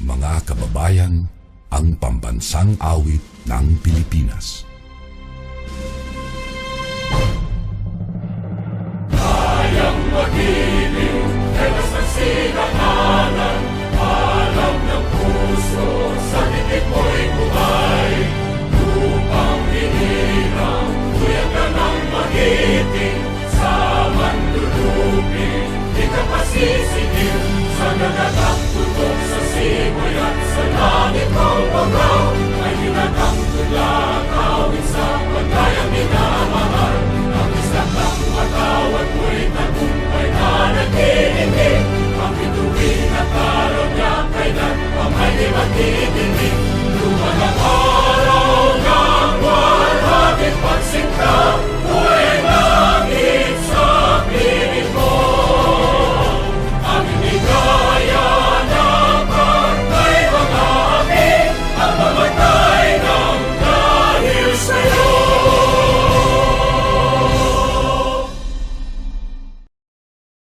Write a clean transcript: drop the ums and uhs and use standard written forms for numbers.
Mga kababayan, ang pambansang awit ng Pilipinas. Kayang mag-ibig, telas ng sinakalan, alam ng puso, sa titik mo'y buhay. Lupang hinirang, tuyag ka ng magiting, sa manlulupin, di ka pasisigil, sa nagagang tutok sa simoy at sa langit mong pagaw, ay hinatang tula, kawin sa pagkayang minamahal. Ang isang ng matawad mo'y tagumpay na nag-iindig, ang bituin at araw niya kailan, ang may di magtitigil.